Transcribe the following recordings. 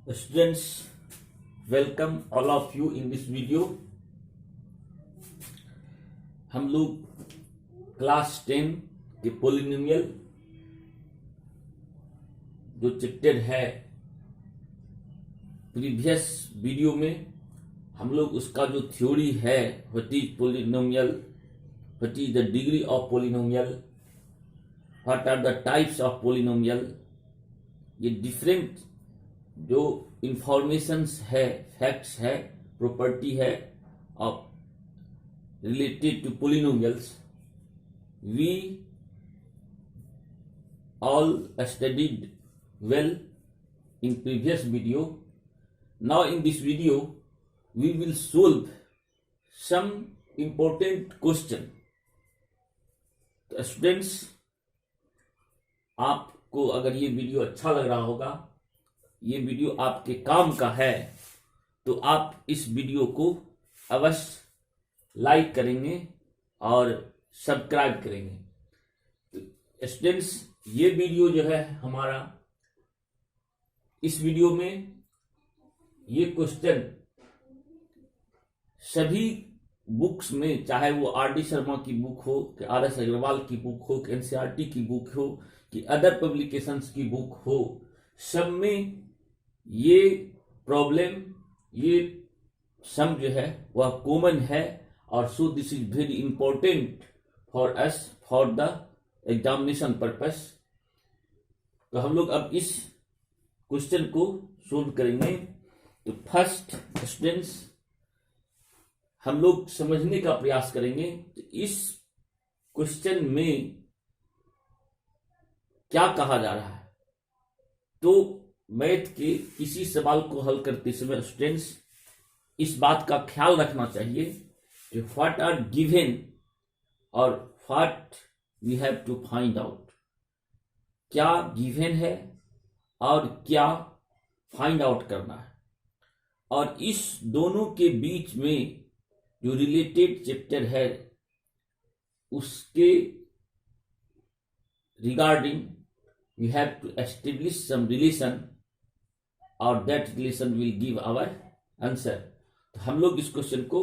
Students, welcome all of you in this video. हम लोग class 10 के पोलिनोमियल जो चैप्टर है प्रीवियस वीडियो में हम लोग उसका जो थ्योरी है what is polynomial, what is the degree of polynomial, what are the types of polynomial, ये डिफरेंट जो इंफॉर्मेशंस है, फैक्ट्स है, प्रॉपर्टी है of related to polynomials we all studied well in previous video. Now in this video we will solve some important question. Students, आपको अगर ये video अच्छा लग रहा होगा, ये वीडियो आपके काम का है, तो आप इस वीडियो को अवश्य लाइक करेंगे और सब्सक्राइब करेंगे। तो स्टूडेंट्स, ये वीडियो जो है हमारा, इस वीडियो में ये क्वेश्चन सभी बुक्स में, चाहे वो आर.डी. शर्मा की बुक हो, कि आर.एस. अग्रवाल की बुक हो, कि एनसीईआरटी की बुक हो, कि अदर पब्लिकेशंस की बुक हो, सब में ये प्रॉब्लम, ये सम जो है वह कॉमन है। और so this is very important for us for the examination purpose. तो हम लोग अब इस क्वेश्चन को सोल्व करेंगे। तो फर्स्ट स्टूडेंट्स, हम लोग समझने का प्रयास करेंगे तो इस क्वेश्चन में क्या कहा जा रहा है। तो मैथ के किसी सवाल को हल करते समय स्टूडेंट्स इस बात का ख्याल रखना चाहिए कि व्हाट आर गिवन और what we have to find out. क्या गिवन है और क्या फाइंड आउट करना है। और इस दोनों के बीच में जो रिलेटेड चैप्टर है उसके regarding we have to establish some relation और that relation will give our answer. तो हम लोग इस क्वेश्चन को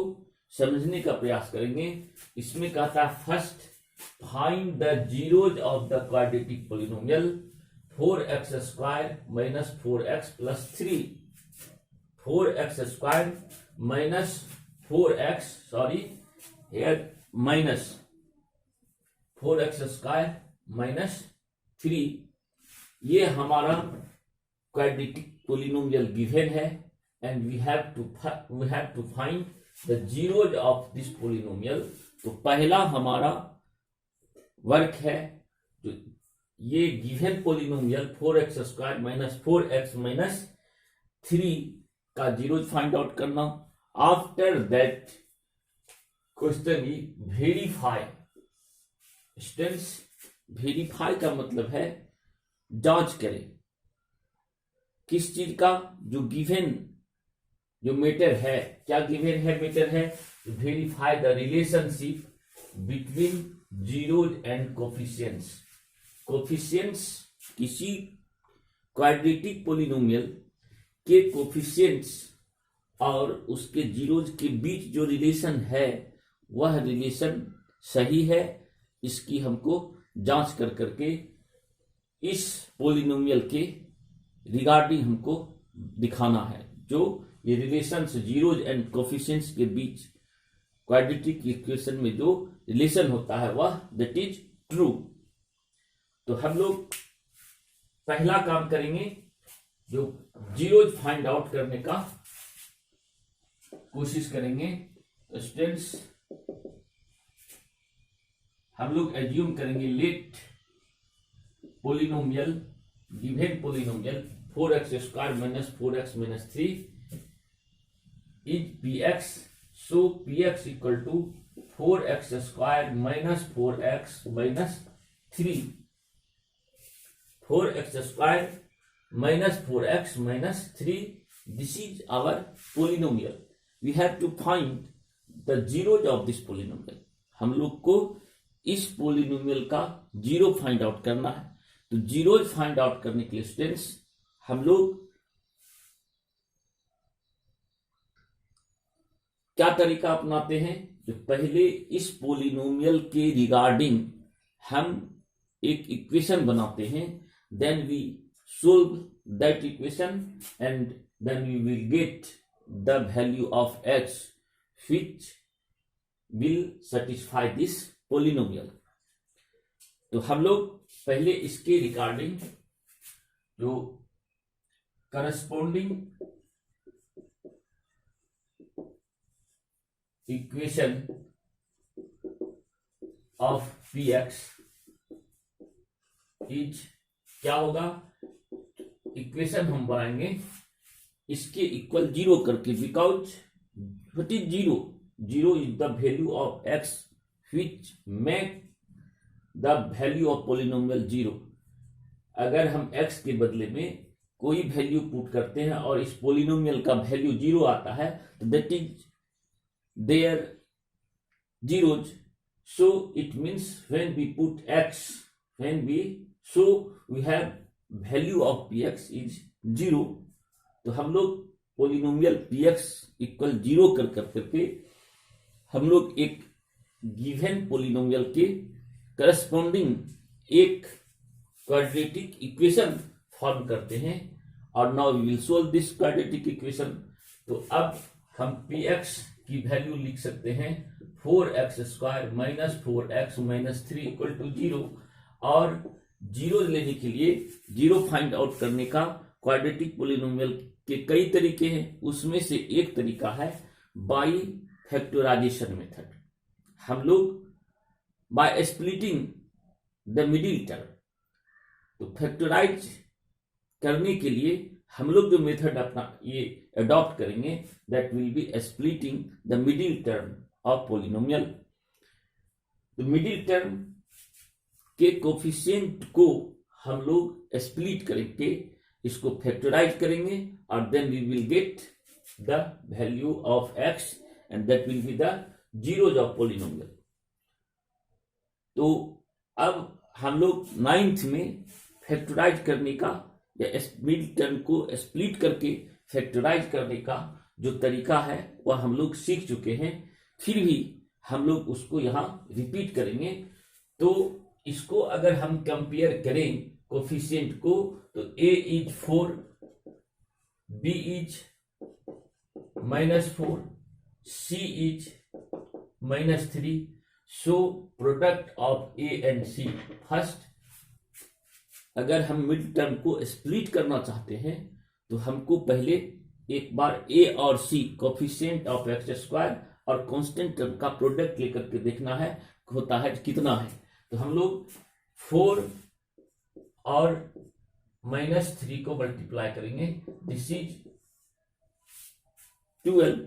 समझने का प्रयास करेंगे। इसमें कहता है first find the zeros of the quadratic polynomial 4x square minus 4x plus 3, 4x square minus 4x, sorry here minus 4x square minus 3, ये हमारा क्वाड्रेटिक पोलिनोमियल गिवन है and we have to find the zeros of this polynomial. तो पहला हमारा work है जो ये given polynomial 4x square minus 4x minus 3 का जीरोज फाइंड आउट करना। After that question is verify. Students, verify का मतलब है जांच करें। किस चीज का? जो गिवन जो मैटर है, क्या गिवन है, मैटर है। Verify the relationship between zeros and coefficients. Coefficients किसी क्वाड्रेटिक पोलिनोमियल के कोफिशिएंट्स और उसके जीरोज के बीच जो रिलेशन है वह रिलेशन सही है, इसकी हमको जांच कर करके इस पोलिनोमियल के रिगार्डिंग हमको दिखाना है। जो ये रिलेशन जीरोज एंड कोफिशिएंट्स के बीच क्वाड्रेटिक इक्वेशन में जो रिलेशन होता है वह दैट इज ट्रू। तो हम लोग पहला काम करेंगे जो जीरोज फाइंड आउट करने का कोशिश करेंगे। तो स्टूडेंट्स, हम लोग एज्यूम करेंगे let polynomial, given polynomial 4x square minus 4x minus 3 is px। So px equal to 4x square minus 4x minus 3, 4x square minus 4x minus 3, this is our polynomial. We have to find the zeros of this polynomial. हम लोग को इस polynomial का zero find out करना है। तो zeros find out करने के लिए स्टूडेंट्स हम लोग क्या तरीका अपनाते हैं, जो पहले इस पोलिनोमियल के रिगार्डिंग हम एक इक्वेशन बनाते हैं, then we solve that equation and then we will get the value of x which will satisfy this polynomial। तो हम लोग पहले इसके रिगार्डिंग जो corresponding equation of px is क्या होगा, इक्वेशन हम बनाएंगे इसके इक्वल जीरो करके, because what is zero, zero is the value of x which make the value of polynomial zero. अगर हम x के बदले में कोई वैल्यू पुट करते हैं और इस पोलिनोमियल का वैल्यू जीरो आता है, तो that is their zeros, so it means when we put x, when we, so we have value of px is zero. तो हम लोग पोलिनोमियल px इक्वल जीरो कर करके हम लोग एक गिवन पोलिनोमियल के करस्पॉन्डिंग एक क्वाड्रेटिक इक्वेशन फॉर्म करते हैं, और now we will solve this quadratic equation. तो अब हम px की वैल्यू लिख सकते हैं 4x² minus 4x minus 3 equal to zero, और जीरो लेने के लिए, जीरो फाइंड आउट करने का क्वाड्रेटिक पोलिनोमियल के कई तरीके हैं, उसमें से एक तरीका है बाई फैक्टराइजेशन मेथड। हम लोग by splitting the middle term, तो फैक्टराइज करने के लिए हम लोग जो मेथड अपना ये अडॉप्ट करेंगे, that will be splitting the middle term of polynomial. तो मिडिल टर्म के कोफिशिएंट को हम लोग स्प्लिट करके इसको फैक्टराइज करेंगे, और then we will get the value of x and that will be the zeros of polynomial. तो अब हम लोग 9th में फैक्टराइज करने का या मिड टर्म को स्प्लिट करके फैक्टराइज करने का जो तरीका है वह हम लोग सीख चुके हैं, फिर भी हम लोग उसको यहाँ रिपीट करेंगे। तो इसको अगर हम कंपेयर करें कोफिशिएंट को, तो a is 4, b is -4, c is -3, so product of a and c। First अगर हम मिड टर्म को स्प्लिट करना चाहते हैं, तो हमको पहले एक बार a और c कोफिशिएंट ऑफ x² और कांस्टेंट टर्म का प्रोडक्ट लेकर के देखना है होता है कितना है। तो हम लोग 4 और -3 को मल्टीप्लाई करेंगे, दिस इज 12।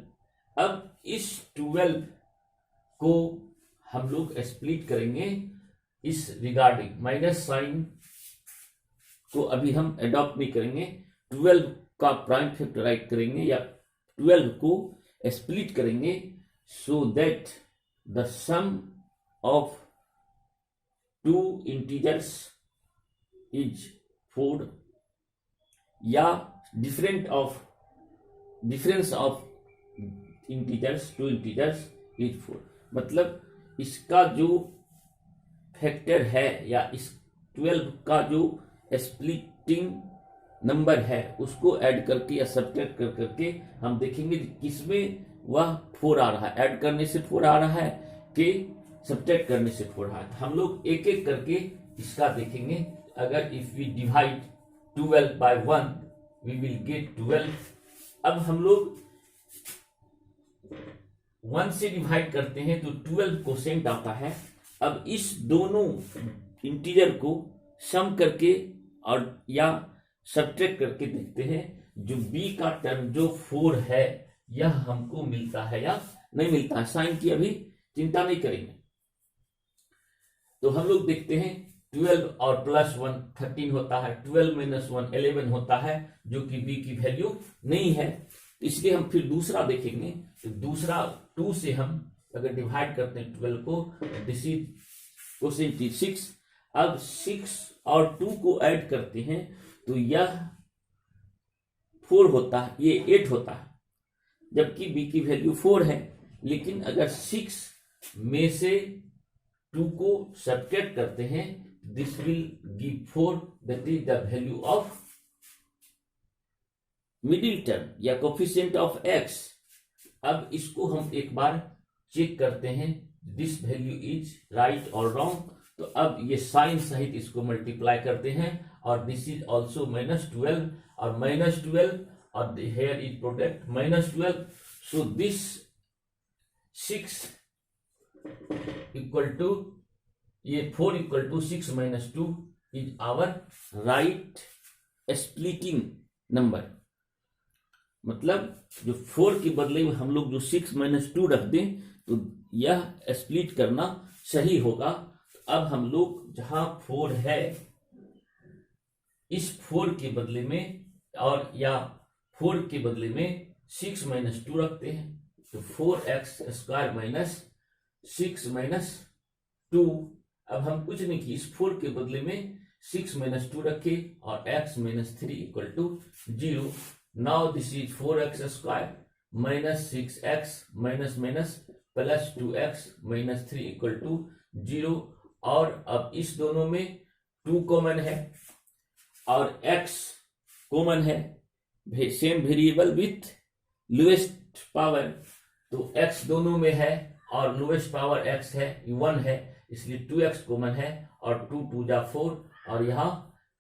अब इस 12 को हम लोग स्प्लिट करेंगे इस रिगार्डिंग, माइनस साइन को अभी हम अडॉप्ट नहीं करेंगे, 12 का प्राइम फैक्टराइज करेंगे या 12 को स्प्लिट करेंगे, so that the sum of two integers is 4, या difference of integers, two integers is 4। मतलब इसका जो फैक्टर है या इस 12 का जो स्प्लिटिंग नंबर है उसको ऐड करके या सब्ट्रैक्ट कर करके हम देखेंगे किसमें वह 4 आ रहा है, ऐड करने से 4 आ रहा है कि सब्ट्रैक्ट करने से 4 आ रहा है। हम लोग एक एक करके इसका देखेंगे। अगर if we divide 12 by 1 we will get 12। अब हम लोग 1 से डिवाइड करते हैं तो 12 कोसेंट आता है। अब इस दोनों इंटीजर को सम करके और या सब्ट्रैक्ट करके देखते हैं जो b का टर्म जो 4 है यह हमको मिलता है या नहीं मिलता है। साइन की अभी चिंता नहीं करेंगे। तो हम लोग देखते हैं 12 और +1 13 होता है, 12 - 1 11 होता है, जो कि b की वैल्यू नहीं है। इसलिए हम फिर दूसरा देखेंगे। तो दूसरा 2 से हम अगर डिवाइड करते हैं 12 को, दिस इज कोसेंट 6। अब 6 और 2 को ऐड करते हैं तो यह 4 होता है, ये 8 होता है, जबकि b की वैल्यू 4 है। लेकिन अगर 6 में से 2 को सब्ट्रैक्ट करते हैं, this will give 4, that is the value of middle term या कोफिशिएंट ऑफ x। अब इसको हम एक बार चेक करते हैं, दिस वैल्यू इज राइट और रॉन्ग। तो अब ये साइन सहित इसको मल्टीप्लाई करते हैं, और दिस इज ऑल्सो -12 और -12, और here is product -12। So this 6 equal to ये 4 equal to 6 - 2 is our right splitting number. मतलब जो 4 के बदले में हम लोग जो 6 - 2 रख दें तो यह स्प्लिट करना सही होगा। अब हम लोग जहां 4 है, इस 4 के बदले में और या 4 के बदले में 6 - 2 रखते हैं, तो 4x² - 6 - 2। अब हम कुछ नहीं किए, इस 4 के बदले में 6 - 2 रखे और x - 3 equal to 0। Now this is 4x² - 6x plus 2x - 3 equal to 0। और अब इस दोनों में 2 कॉमन है और x कॉमन है, same variable with lowest power. तो x दोनों में है और लोएस्ट पावर x है 1 है, इसलिए 2x कॉमन है, और 2 2 जा 4, और यहाँ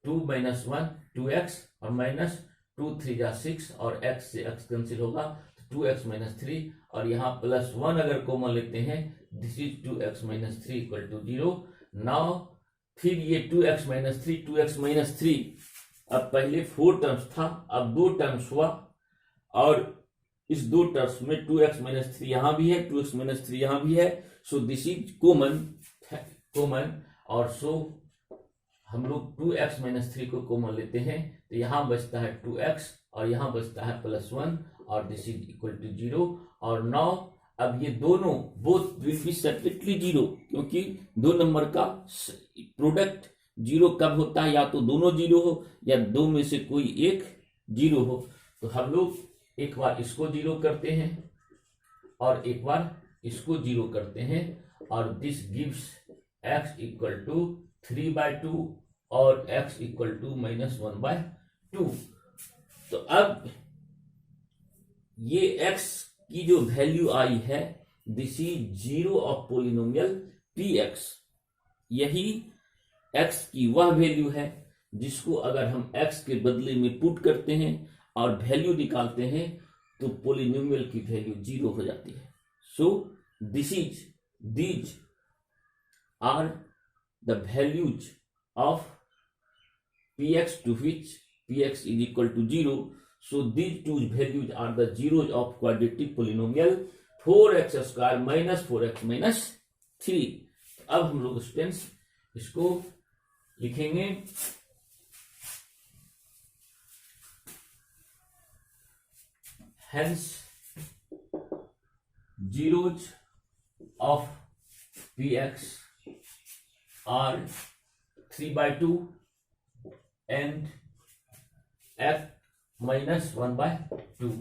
2 - 1 2x और -2 3 जा 6, और x से x कैंसिल होगा, तो 2x - 3, और यहाँ +1 अगर कॉमन लेते हैं, this is 2x - 3 equal to 0। Now फिर ये 2x - 3 2x - 3, अब पहले 4 टर्म्स था, अब 2 टर्म्स हुआ, और इस 2 टर्म्स में 2x - 3 यहां भी है, 2x - 3 यहां भी है, सो दिस इज कॉमन, और सो हम लोग 2x - 3 को कॉमन लेते हैं, तो यहां बचता है 2x और यहां बचता है +1, और दिस इज इक्वल टू 0। और नाउ अब ये दोनों बोथ विल बी सेपरेटली 0, क्योंकि 2 नंबर का प्रोडक्ट 0 कब होता है, या तो दोनों 0 हो या 2 में से कोई एक 0 हो। तो हम लोग एक बार इसको 0 करते हैं और एक बार इसको 0 करते हैं, और this gives x equal to 3/2 और x इक्वल टू -1/2। तो अब ये x की जो वैल्यू आई है, this is 0 of polynomial px। यही x की वह वैल्यू है जिसको अगर हम x के बदले में पुट करते हैं और वैल्यू निकालते हैं तो पोलिनोमियल की वैल्यू 0 हो जाती है। सो these are the values of px to which px is equal to 0. So these two values are the zeros of quadratic polynomial 4x² - 4x - 3। अब हम लोग स्टूडेंट्स इसको लिखेंगे, hence zeros of px are 3/2 and f -1/2।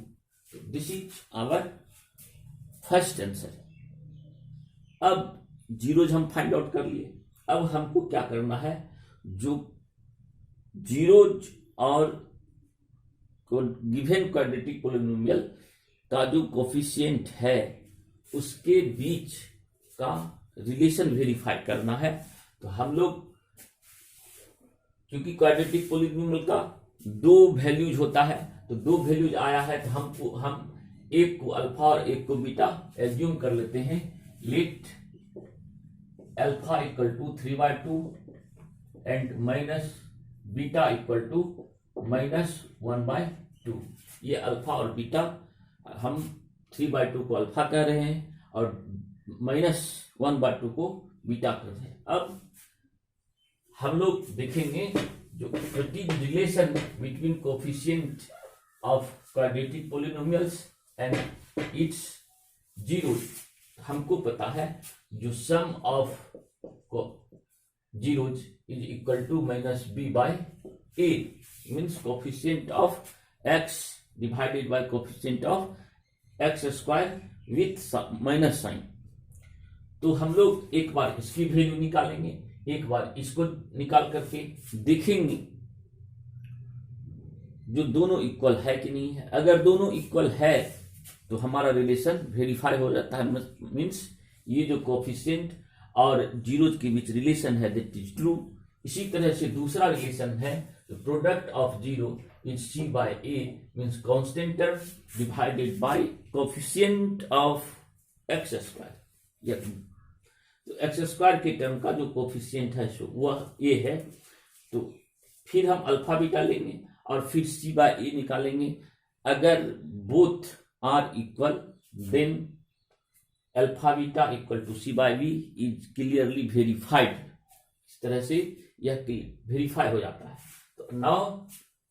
This is our first answer. अब zeros हम find out कर लिए, अब हमको क्या करना है, जो जीरोज और गिवन क्वाड्रेटिक पोलिनोमियल का जो कोफिशिएंट है उसके बीच का रिलेशन वेरीफाई करना है। तो हम लोग, क्योंकि क्वाड्रेटिक पोलिनोमियल का 2 वैल्यूज होता है, तो 2 वैल्यूज आया है, तो हम एक को अल्फा और एक को बीटा एज्यूम कर लेते हैं। Let alpha equal to 3/2 and minus beta equal to -1/2। ये अल्फा और बीटा, हम 3/2 को अल्फा कह रहे हैं और -1/2 को बीटा कर रहे हैं। अब हम लोग देखेंगे जो relation between coefficient of quadratic polynomials and its zero. हमको पता है जो sum of zeros is equal to -b/a, means coefficient of x divided by coefficient of x² with minus sign. तो हम लोग एक बार इसकी वैल्यू निकालेंगे, एक बार इसको निकाल करके देखेंगे जो दोनों इक्वल है कि नहीं है। अगर दोनों इक्वल है तो हमारा रिलेशन वेरीफाई हो जाता है, मीन्स ये जो कोफिशिएंट और जीरोज के बीच रिलेशन है दैट इज ट्रू। इसी तरह से दूसरा रिलेशन है product of zero is c by a, means constant term divided by coefficient of x square. तो एक्स स्क्वायर के टर्म का जो कोफिशिएंट है वह ए है। तो फिर हम अल्फा बीटा लेंगे और फिर सी बाय ए निकालेंगे। अगर both are equal then alpha beta equal to C by b is clearly verified. इस तरह से यह वेरीफाई हो जाता है। तो now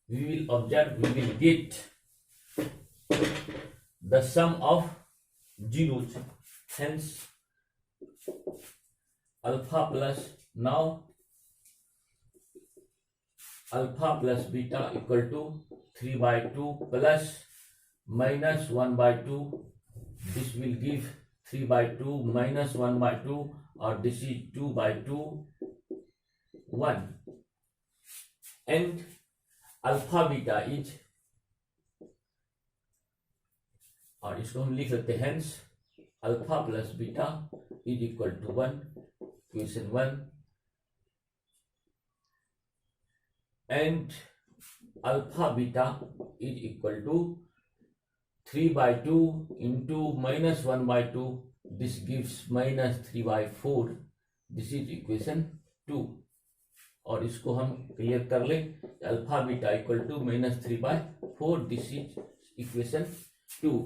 we will observe, we will get the sum of zeros, hence alpha plus, now alpha plus beta equal to 3/2 plus minus 1/2. This will give 3/2 minus 1/2, or this is 2/2 1, and alpha beta is, और इसको हम लिख सकते हैं hence alpha plus beta is equal to 1, equation 1, and alpha beta is equal to 3/2 into minus 1/2, this gives minus 3/4, this is equation 2। और इसको हम clear कर ले, alpha beta equal to -3/4, this is equation 2।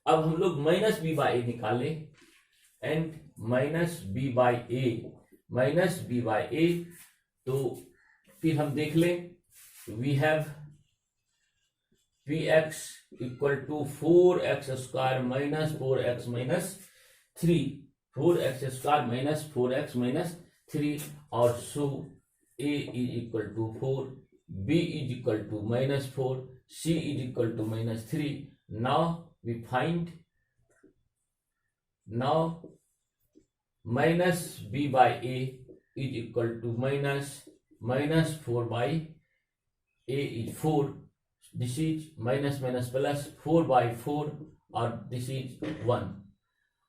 अब हम लोग माइनस बी बाई ए निकाले, and minus b by a, तो फिर हम देख लें, we have px equal to 4x square minus 4x minus 3, 4x square minus 4x minus 3, और so a is equal to 4, b is equal to -4, c is equal to -3। Now we find, now minus b by a is equal to -4 by a is 4, this is minus minus plus 4/4, और this is 1,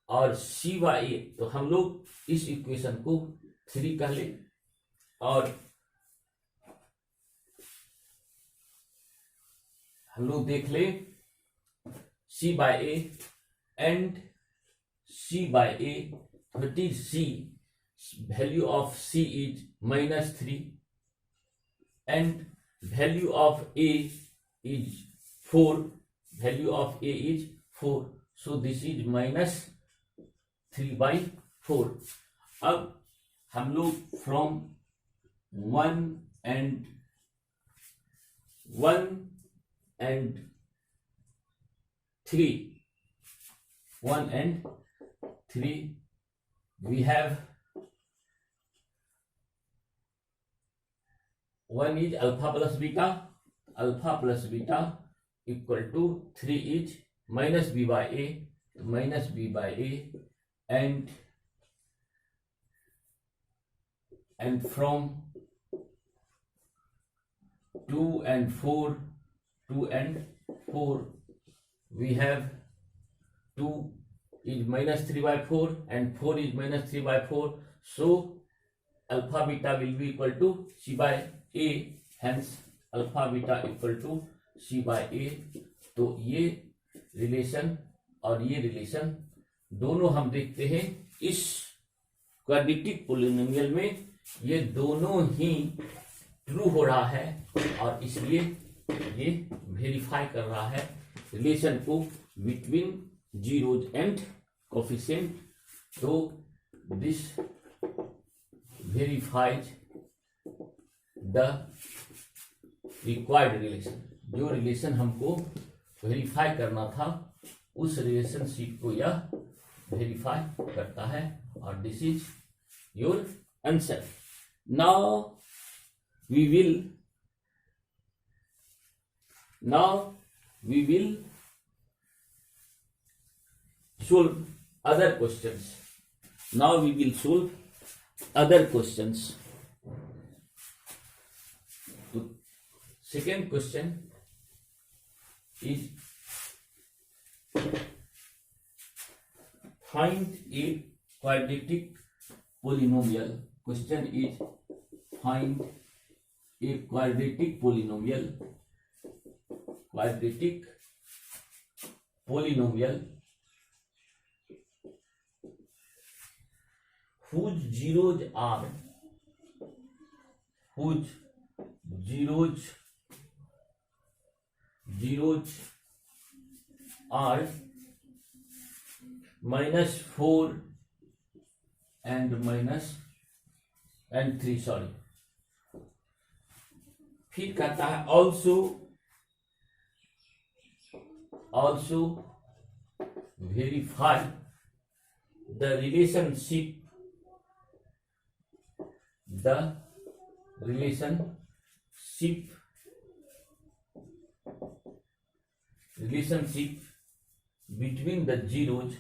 और c by a, तो हम लोग इस equation को 3 कह ले, और हम लोग देख ले c by a, and c by a 30c, value of c is -3, and value of a is 4, value of a is 4, so this is -3/4। अब हम लोग from 1 and 3 we have 1 is alpha plus beta equal to 3 is minus b by a, and from 2 and 4 we have 2 is -3/4 and 4 is -3/4, so alpha beta will be equal to c by a, hence alpha beta equal to C by A. तो ये relation और ये relation दोनों हम देखते हैं इस quadratic polynomial में, ये दोनों ही ट्रू हो रहा है, और इसलिए ये वेरीफाई कर रहा है रिलेशन को बिटवीन जीरोज एंड कोफिशिएंट। तो this verifies the required relation, जो रिलेशन हमको वेरीफाई करना था उस रिलेशनशिप को यह वेरीफाई करता है, और this is your answer. Now we will solve other questions. Now we will solve other questions. So second question is find a quadratic polynomial. Question is find a quadratic polynomial. Quadratic polynomial whose zeros are -4 and 3 sorry. फिर कहता है also verify the relationship between the zeros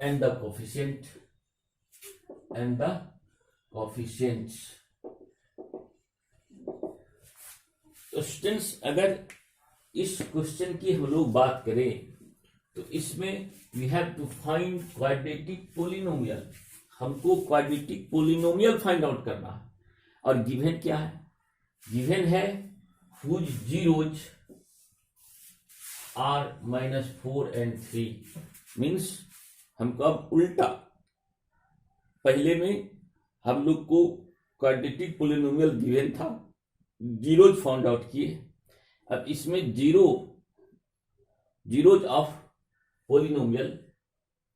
and the coefficients. तो students, अगर इस question की हम लोग बात करें तो इसमें we have to find quadratic polynomial. हमको क्वाड्रेटिक पोलिनोमियल फाइंड आउट करना है। और गिवन क्या है? गिवन है whose zeros are -4 and 3। Means हमको अब उल्टा, पहले में हम लोग को क्वाड्रेटिक पोलिनोमियल गिवन था, जीरोज फाउंड आउट किए। अब इसमें zeros of polynomial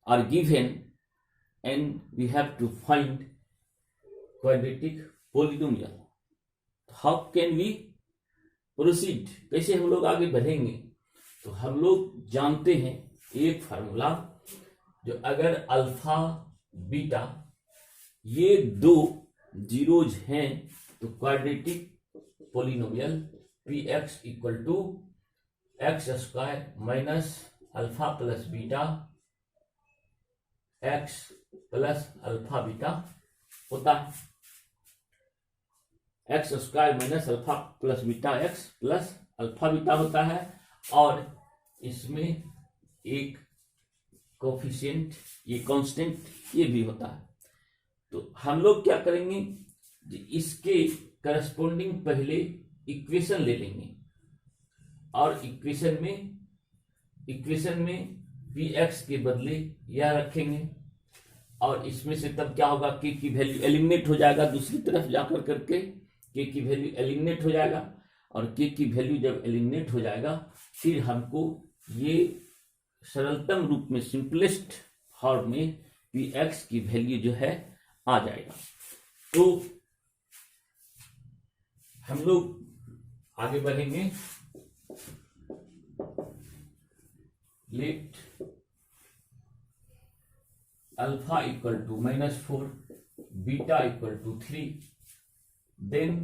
are given and we have to find quadratic polynomial. How can we proceed? कैसे हम लोग आगे बढ़ेंगे? तो हम लोग जानते हैं एक फार्मूला, जो अगर अल्फा बीटा ये दो जीरोज हैं तो quadratic polynomial p x equal to x square minus alpha plus beta x plus alpha beta होता है। X square minus alpha plus beta x plus alpha beta होता है। और इसमें एक कोफिशिएंट, ये कांस्टेंट, ये भी होता है। तो हम लोग क्या करेंगे, इसके करस्पॉन्डिंग पहले इक्वेशन ले लेंगे और इक्वेशन में पी एक्स के बदले यह रखेंगे। और इसमें से तब क्या होगा, के की वैल्यू एलिमिनेट हो जाएगा, दूसरी तरफ जाकर करके के की वैल्यू एलिमिनेट हो जाएगा। और के की वैल्यू जब एलिमिनेट हो जाएगा फिर हमको ये सरलतम रूप में, सिंपलेस्ट फॉर्म में पी एक्स की वैल्यू जो है आ जाएगा। तो हम लोग आगे बढ़ेंगे। Let alpha equal to -4, beta equal to 3, then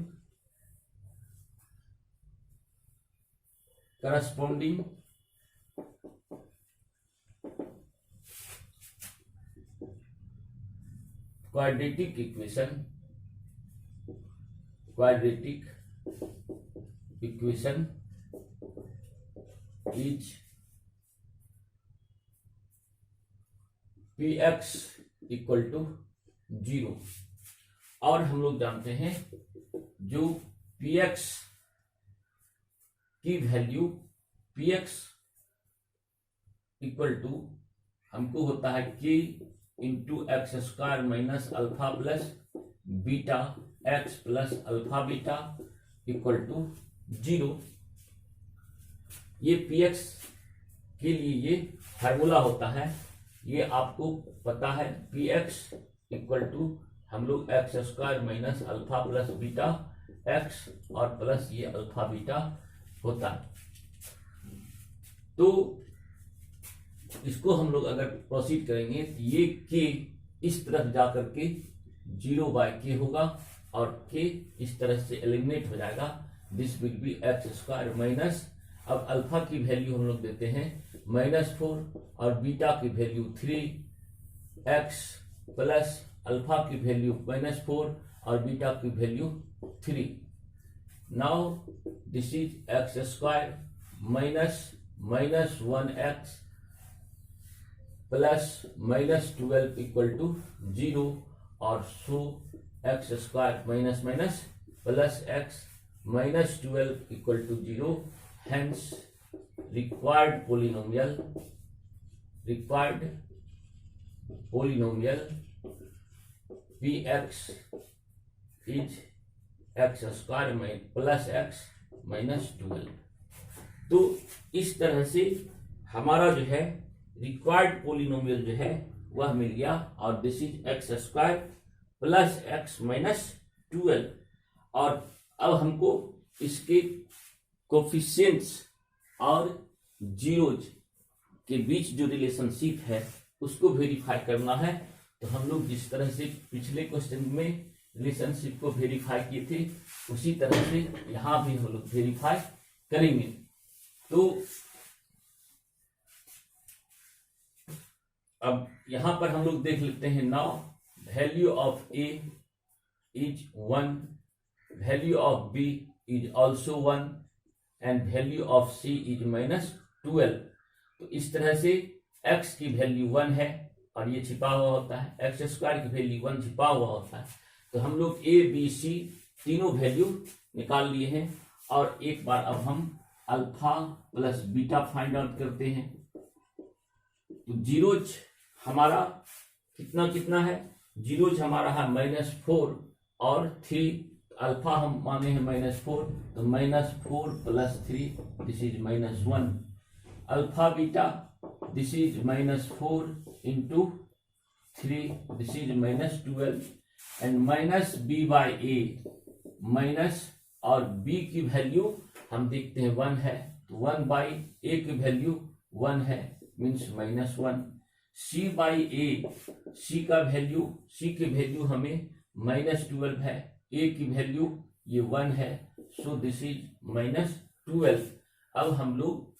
corresponding quadratic equation is p x equal to 0। और हम लोग जानते हैं जो पी एक्स की value, p x equal to हमको होता है k into x square minus alpha plus beta x plus alpha beta equal to 0। ये पी एक्स के लिए ये फार्मूला होता है, ये आपको पता है। पी एक्स इक्वल टू हम लोग x square minus alpha plus beta x और प्लस ये अल्फा बीटा होता है। तो इसको हम लोग अगर प्रोसीड करेंगे तो ये के इस तरफ जाकर के 0/k होगा और के इस तरह से एलिमिनेट हो जाएगा। This will be X square minus, अब अल्फा की वैल्यू हम लोग देते हैं -4 और बीटा की वैल्यू 3x प्लस अल्फा की वैल्यू -4 और बीटा की value 3। Now this is X square minus -1x plus -12 equal to 0 और so X square minus minus plus X -12 equal to 0, hence required polynomial px is x square plus x -12। तो इस तरह से हमारा जो है रिक्वायर्ड पोलिनोमियल जो है वह मिल गया, और this is X square plus X -12। और अब हमको इसके कोफिशिएंट्स और जीरोज के बीच जो रिलेशनशिप है उसको वेरीफाई करना है। तो हम लोग जिस तरह से पिछले क्वेश्चन में रिलेशनशिप को वेरीफाई किए थे उसी तरह से यहां भी हम लोग वेरीफाई करेंगे। तो अब यहां पर हम लोग देख लेते हैं, now value of a is 1, value of b is also 1 and value of c is -12। तो इस तरह से x की वैल्यू 1 है और ये छिपा हुआ होता है, एक्स स्क्वायर की वैल्यू 1 छिपा हुआ होता है। तो हम लोग ए बी सी तीनों वैल्यू निकाल लिए हैं, और एक बार अब हम alpha plus beta find out करते हैं। तो जीरोज हमारा कितना कितना है, जीरोज हमारा है -4 और 3, अल्फा हम माने हैं -4, तो -4 plus 3 this is -1। Alpha beta this is -4 into 3 this is -12 and minus b by a minus, और b की वैल्यू हम देखते हैं 1 है, तो 1 बाई ए की वैल्यू 1 है means -1। c by A, c की वैल्यू हमें -12 है, a की वैल्यू ये 1 है, सो दिस इज -12। अब हम लोग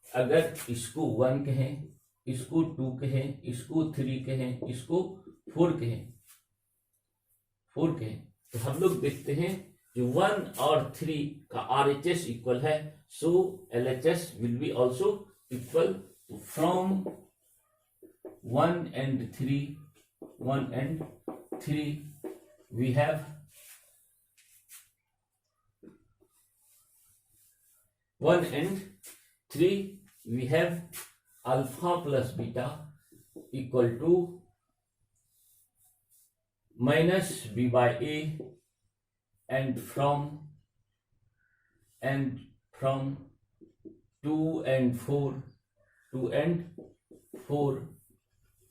अगर इसको 1 कहें, इसको 2 कहें, इसको 3 कहें, इसको 4 कहें, तो हम लोग देखते हैं जो 1 और 3 का RHS इक्वल है, so LHS will be also equal. From 1 and 3 we have 1 and 3 we have alpha plus beta equal to minus b by a, and from 2 and 4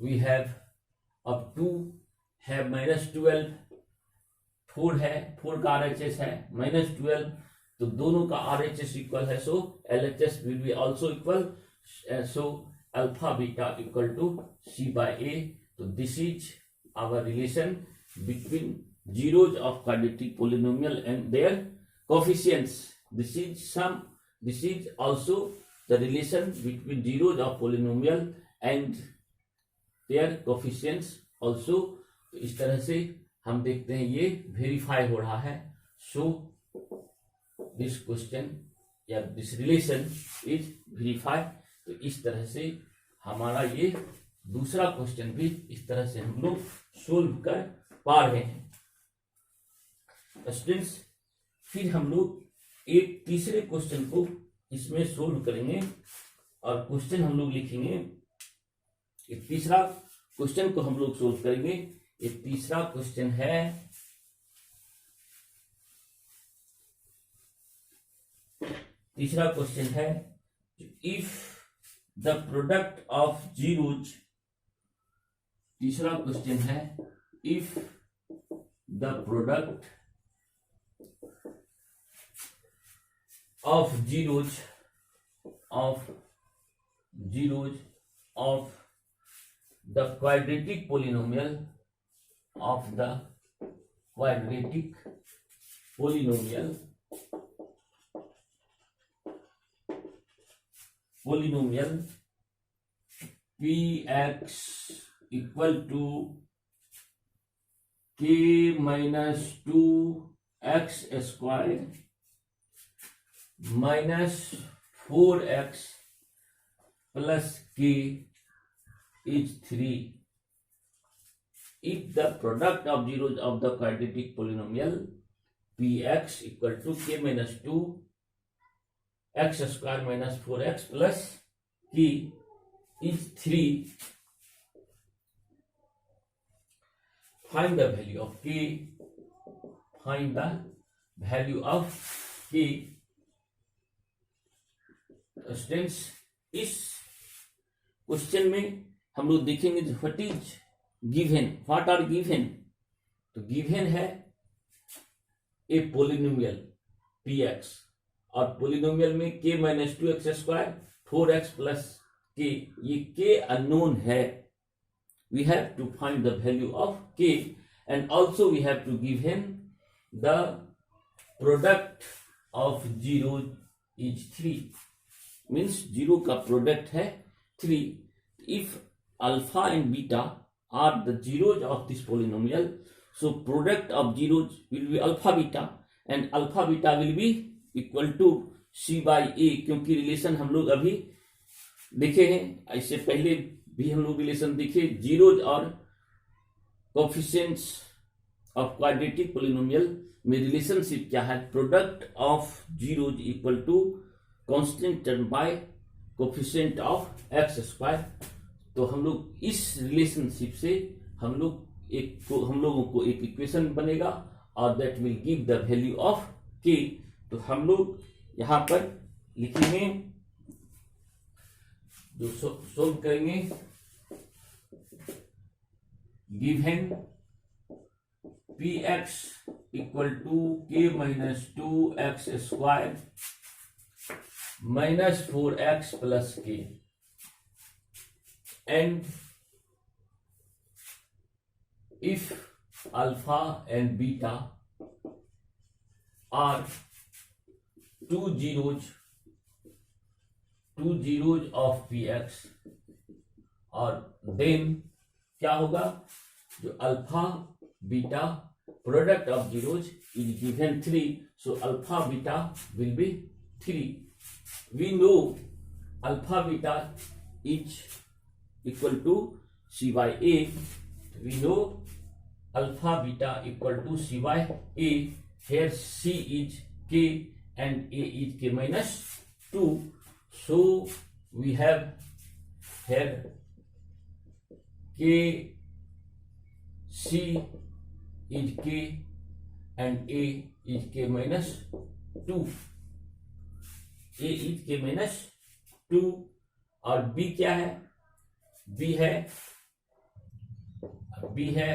we have अब 2 है -12, 4 है, 4 का RHS है -12, तो दोनों का RHS इक्वल है, so LHS will be also equal, so alpha beta equal to c by a। तो this is our relation between zeros of quadratic polynomial and their coefficients. This is also the relation between zeros of polynomial and their coefficients also। तो इस तरह से हम देखते हैं ये verify हो रहा है, सो दिस क्वेश्चन या दिस रिलेशन इज वेरीफाई। तो इस तरह से हमारा ये दूसरा क्वेश्चन भी इस तरह से हम लोग सोल्व कर पा रहे हैं। स्टूडेंट्स, फिर हम लोग एक तीसरे क्वेश्चन को इसमें सोल्व करेंगे, और क्वेश्चन हम लोग लिखेंगे, एक तीसरा क्वेश्चन को हम लोग सोल्व करेंगे। एक तीसरा क्वेश्चन है, if the product of zeros, तीसरा क्वेश्चन है, if the product of zeros of the quadratic polynomial of the quadratic polynomial px equal to k minus 2x squared minus 4x plus k is 3 if the product of zeros of the quadratic polynomial px equal to k minus 2 x square minus 4x plus k is 3. Find the value of k. Find the value of k. Students, इस question में हम लोग देखेंगे what is given, what are given. तो given है a polynomial px और polynomial में k minus 2x square 4x plus k. ये k अननोन है. We have to find the value of k and also we have to give him the product of zeros is 3. Means zero का product है 3. If alpha and beta are the zeros of this polynomial, so product of zeros will be alpha beta and alpha beta will be equal to c by a. क्योंकि relation हम लोग अभी देखे हैं, इससे पहले भी हम लोग रिलेशन देखे. जीरोज और कोफिशिएंट्स ऑफ क्वाड्रेटिक पोलिनोमियल में रिलेशनशिप क्या है? Product of zeros equal to constant term by coefficient of x square. तो हम लोग इस रिलेशनशिप से हम लोगों को एक इक्वेशन बनेगा और that will give the value of के. तो हम लोग यहां पर लिखेंगे, जो सोल्व करेंगे, given px equal to k minus 2x square minus 4x plus k and if alpha and beta are two zeros of px और देन क्या होगा? जो alpha beta product of zeros is given 3, so alpha beta will be 3. We know alpha beta is equal to c by a. We know alpha beta equal to c by a. Here c is k and a is k minus 2. So we have here k, c is k and a is k minus 2. a is k minus 2 और b क्या है? b है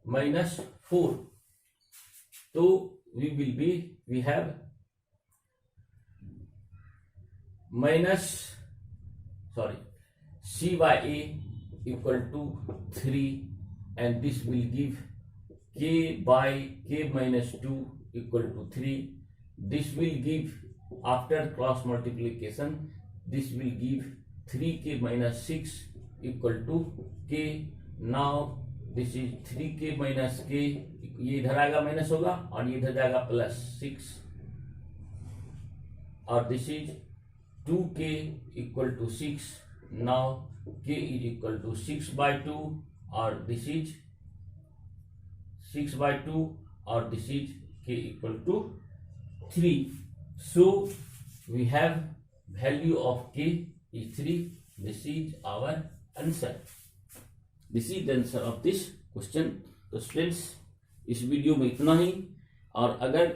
minus 4. तो we have c by a equal to 3 and this will give k by k minus 2 equal to 3. This will give, after cross multiplication, this will give 3k minus 6 equal to k. Now this is 3k minus k, ये इधर आएगा minus होगा और ये इधर जाएगा plus 6 और this is 2k equal to 6. Now k is equal to 6 by 2 और दिस इज 6 by 2 और this is k equal to 3. So we have value of k is 3. This is our answer. This is the answer of this question. तो students, इस video में इतना ही. और अगर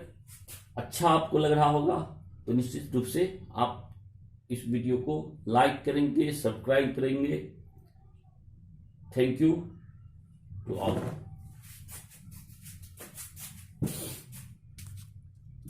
अच्छा आपको लग रहा होगा तो निश्चित रूप से आप इस वीडियो को लाइक करेंगे, सब्सक्राइब करेंगे. Thank you to all.